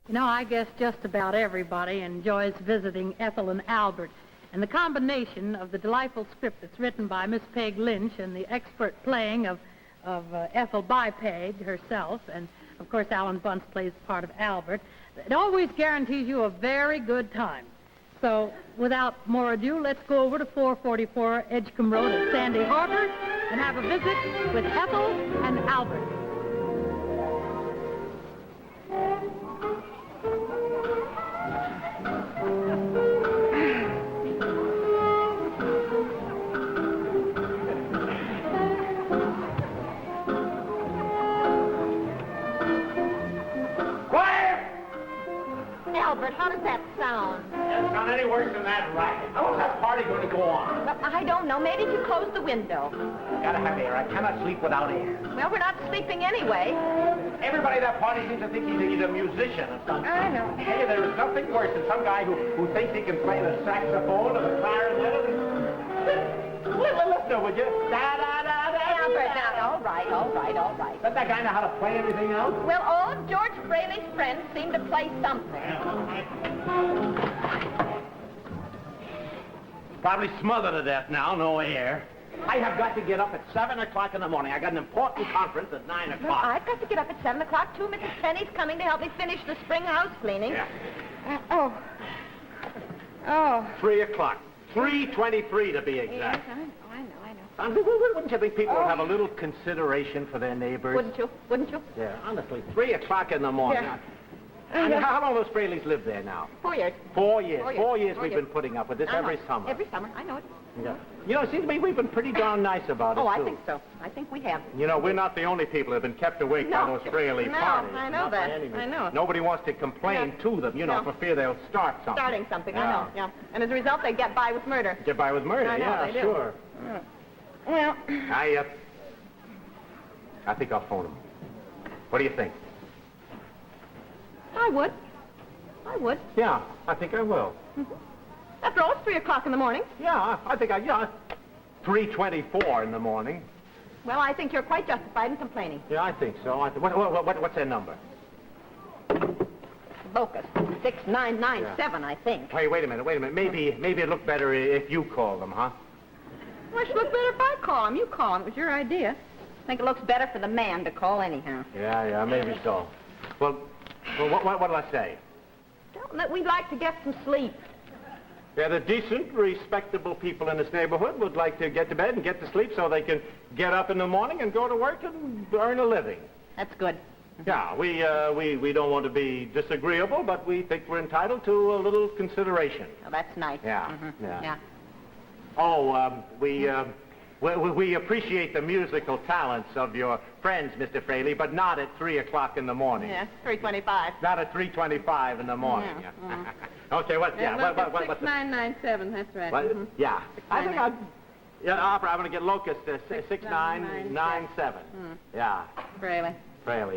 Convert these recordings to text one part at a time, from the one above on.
You know, I guess just about everybody enjoys visiting Ethel and Albert. And the combination of the delightful script that's written by Miss Peg Lynch and the expert playing of Ethel by Peg herself, and, of course, Alan Bunce plays the part of Albert, it always guarantees you a very good time. So, without more ado, let's go over to 444 Edgecombe Road at Sandy Harbor and have a visit with Ethel and Albert. Albert, how does that sound? It's not any worse than that racket. How is that party going to go on? Well, I don't know. Maybe if you close the window. Gotta have air. I cannot sleep without air. Well, we're not sleeping anyway. Everybody at that party seems to think he's a musician or something. I know. Hey, there is nothing worse than some guy who thinks he can play the saxophone or the clarinet. Listen, would you? Albert, now, all right. Doesn't that guy know how to play anything else? Well, all of George Fraley's friends seem to play something. Probably smothered to death now, no air. I have got to get up at 7 o'clock in the morning. I got an important conference at 9 o'clock. Well, I've got to get up at 7 o'clock, too. Mrs. Penny's coming to help me finish the spring house cleaning. Yeah. Oh. 3 o'clock. 3:23 to be exact. Yes, I know. Wouldn't you think people would have a little consideration for their neighbors? Wouldn't you? Yeah, honestly, 3 o'clock in the morning. Yeah. And how long those Fraleys live there now? 4 years. 4 years. 4 years we've been putting up with this every summer. Every summer, I know it. Yeah. You know, it seems to me we've been pretty darn nice about it, Oh, too. I think so. I think we have. You know, we're not the only people that have been kept awake by those Fraley parties. I know Not by that. any means. I know. Nobody wants to complain to them, you know, for fear they'll start something. Starting something, I know, yeah. And as a result, they get by with murder. Get by with murder, I know, they do. sure. Yeah. Well... I think I'll phone him. What do you think? I would. Yeah, I think I will. Mm-hmm. After all, it's 3 o'clock in the morning. Yeah, I think 3:24 in the morning. Well, I think you're quite justified in complaining. Yeah, I think so. What's their number? LOCUST, 6997, I think. Hey, wait a minute. Maybe it'd look better if you called them, huh? Well, it should look better if I call him. You call him. It was your idea. I think it looks better for the man to call anyhow. Yeah, maybe so. Well, what'll I say? Tell him that we'd like to get some sleep. Yeah, the decent, respectable people in this neighborhood would like to get to bed and get to sleep so they can get up in the morning and go to work and earn a living. That's good. Yeah, we don't want to be disagreeable, but we think we're entitled to a little consideration. Oh, that's nice. Yeah, Mm-hmm. Yeah. Oh, we appreciate the musical talents of your friends, Mr. Fraley, but not at 3 o'clock in the morning. Yeah, 3:25. Not at 3:25 in the morning. Okay, what's 6997, that's right. What? Mm-hmm. Yeah. I think I'm going to get LOCUST 6997. Yeah. Fraley,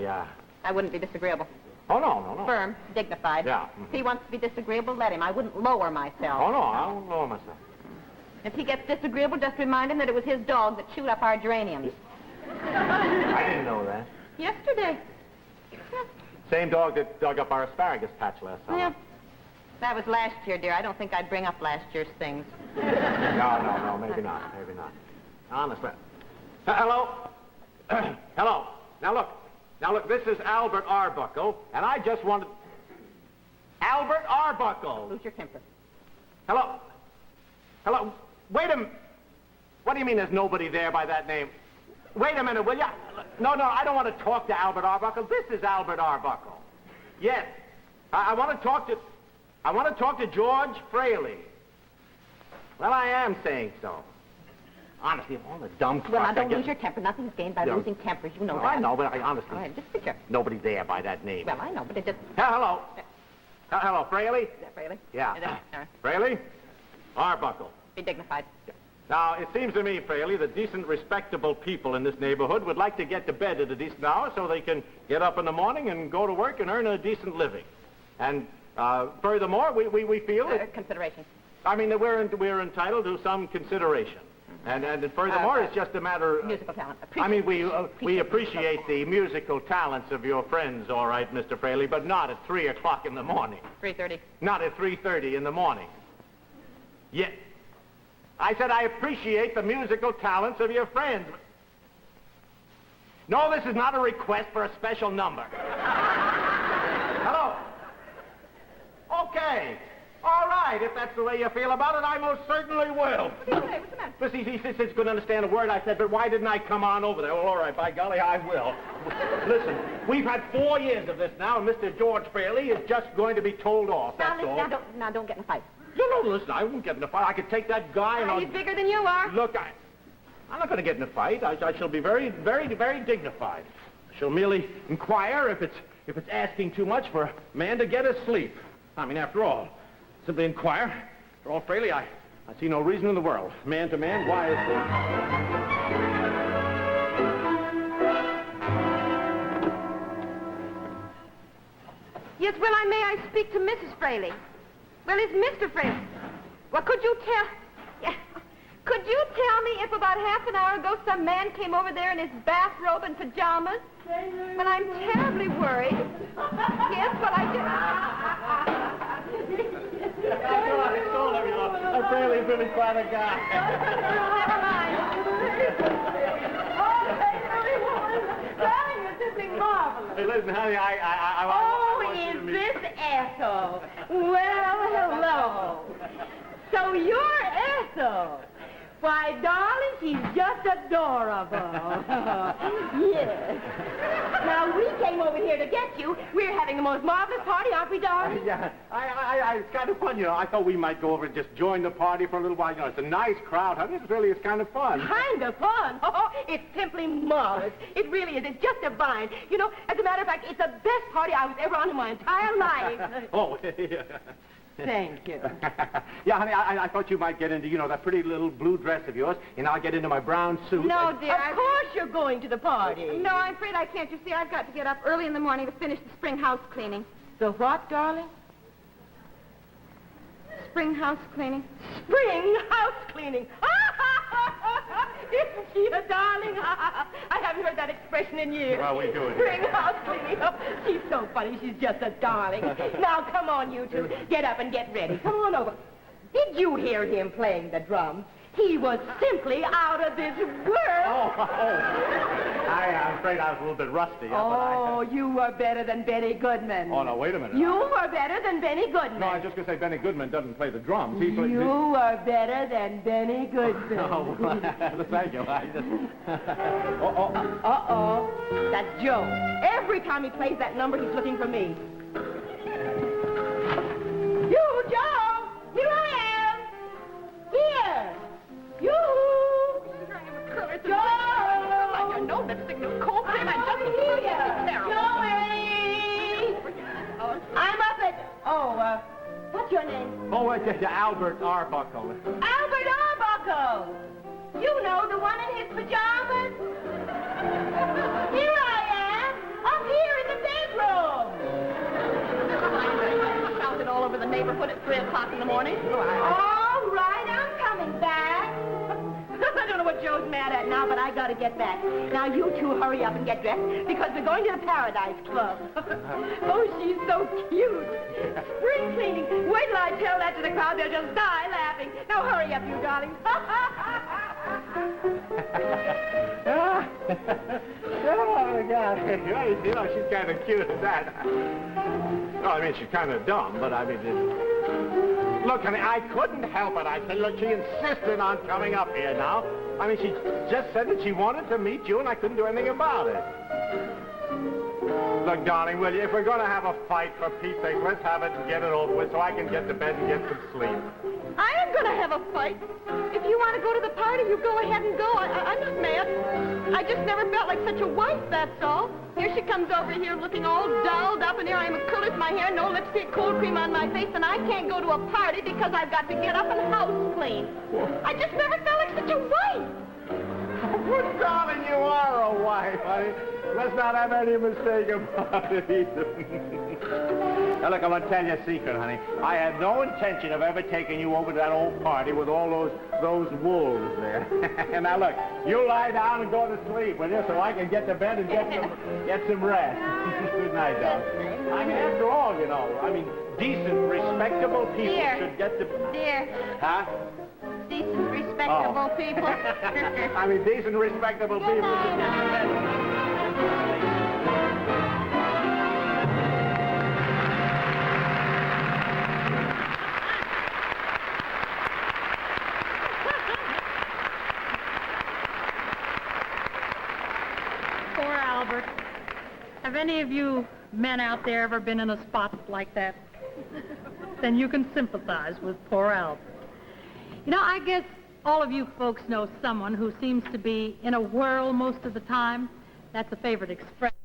yeah. I wouldn't be disagreeable. Oh, no. Firm, dignified. Yeah. If he wants to be disagreeable, let him. I wouldn't lower myself. Oh, no, I won't lower myself. If he gets disagreeable, just remind him that it was his dog that chewed up our geraniums. I didn't know that. Yesterday. Same dog that dug up our asparagus patch last summer. Yeah. That was last year, dear. I don't think I'd bring up last year's things. No, maybe not. Honestly. Hello? Hello. Now look, this is Albert Arbuckle, and I just wanted... Albert Arbuckle! Lose your temper. Hello? Wait a minute. What do you mean there's nobody there by that name? Wait a minute, will ya? No, I don't want to talk to Albert Arbuckle. This is Albert Arbuckle. Yes. I want to talk to George Fraley. Well, I am saying so. Honestly, all the dumb Well, now, don't lose your temper. Nothing's gained by losing tempers. You know that. I know, but honestly... All right, just picture. Nobody there by that name. Well, I know, but it just... Hello, Fraley? Is that Fraley? Yeah. All right. Fraley? Arbuckle. Be dignified. Now, it seems to me, Fraley, that decent, respectable people in this neighborhood would like to get to bed at a decent hour so they can get up in the morning and go to work and earn a decent living. And furthermore, we feel that... Consideration. I mean, that we're entitled to some consideration. And furthermore, it's just a matter of... Musical talent. We appreciate the musical talents of your friends, all right, Mr. Fraley, but not at 3 o'clock in the morning. 3:30. Not at 3:30 in the morning. Yeah. I said I appreciate the musical talents of your friends. No, this is not a request for a special number. Hello? Okay. All right, if that's the way you feel about it, I most certainly will. What's the matter? Listen, he says he couldn't understand a word I said, but why didn't I come on over there? Well, all right, by golly, I will. Listen, we've had 4 years of this now, and Mr. George Fraley is just going to be told off, that's all. Now, don't get in a fight. No, listen, I won't get in a fight. I could take that guy and He's bigger than you are. Look, I'm not going to get in a fight. I shall be very, very, very dignified. I shall merely inquire if it's asking too much for a man to get his sleep. I mean, after all, simply inquire. After all, Fraley, I see no reason in the world. Man to man, why is this? Yes, may I speak to Mrs. Fraley? Well, it's Mr. Fraley. Well, could you tell me if about half an hour ago some man came over there in his bathrobe and pajamas? Well, I'm terribly worried. Yes, but I did. I told him, I'm Fraley's really quite a guy. Never mind. Darling, you're simply marvelous. Hey, listen, honey, I want you to meet... Is this Ethel? Well, hello. So you're Ethel. Why, darling, she's just adorable. Yes. Now, we came over here to get you. We're having the most marvelous party, aren't we, darling? Yeah, it's kind of fun, you know. I thought we might go over and just join the party for a little while. You know, it's a nice crowd, honey. It's kind of fun. Kind of fun. Oh, it's simply marvelous. It really is. It's just divine. You know, as a matter of fact, it's the best party I was ever on in my entire life. Oh, yeah. Thank you. Yeah, honey, I thought you might get into, you know, that pretty little blue dress of yours, and I'll get into my brown suit. No, dear. Of course you're going to the party. No, I'm afraid I can't. You see, I've got to get up early in the morning to finish the spring house cleaning. The what, darling? Spring house cleaning? Spring house cleaning. Isn't she a darling? I haven't heard that expression in years. Well, we do it. Spring house cleaning. Oh, she's so funny. She's just a darling. Now, come on, you two. Get up and get ready. Come on over. Did you hear him playing the drums? He was simply out of this world. I'm afraid I was a little bit rusty. You were better than Benny Goodman. Oh, no, wait a minute. You were better than Benny Goodman. No, I was just going to say Benny Goodman doesn't play the drums. He plays... You were better than Benny Goodman. Oh, thank you. I just... Uh-oh. That's Joe. Every time he plays that number, he's looking for me. You, Joe! Here I am! Here! You! Joe! Like your nose lipstick, no cold cream, and just Joey! I'm up at... what's your name? Oh, it's Albert Arbuckle. Albert Arbuckle! You know, the one in his pajamas? Here I am! Up here in the bedroom! shouted all over the neighborhood at 3 o'clock in the morning. All right, I'm coming back. I don't know what Joe's mad at now, but I gotta get back. Now, you two hurry up and get dressed, because we're going to the Paradise Club. Oh, she's so cute. Spring cleaning. Wait till I tell that to the crowd. They'll just die laughing. Now, hurry up, you darling. Oh, God. You know, she's kind of cute at that. Well, I mean, she's kind of dumb, but I mean... Look, honey, I couldn't help it. I said, look, she insisted on coming up here now. I mean, she just said that she wanted to meet you, and I couldn't do anything about it. Look, darling, will you, if we're going to have a fight, for Pete's sake, let's have it and get it over with so I can get to bed and get some sleep. I am going to have a fight. If you want to go to the party, you go ahead and go. I'm not mad. I just never felt like such a wife, that's all. Here she comes over here looking all dolled up, and here I am, curled my hair, no lipstick, cold cream on my face, and I can't go to a party because I've got to get up and house clean. I just never felt like such a wife. Well, darling, you are a wife, honey. Let's not have any mistake about it either. Now, look, I'm going to tell you a secret, honey. I had no intention of ever taking you over to that old party with all those wolves there. Now, look, you lie down and go to sleep, will you, so I can get to bed and get some rest. Good night, darling. I mean, after all, you know, decent, respectable people should get to... Dear. Huh? Decent, respectable people. Decent, respectable people should get to bed. Poor Albert. Have any of you men out there ever been in a spot like that? Then you can sympathize with poor Albert. You know, I guess all of you folks know someone who seems to be in a whirl most of the time. That's a favorite expression.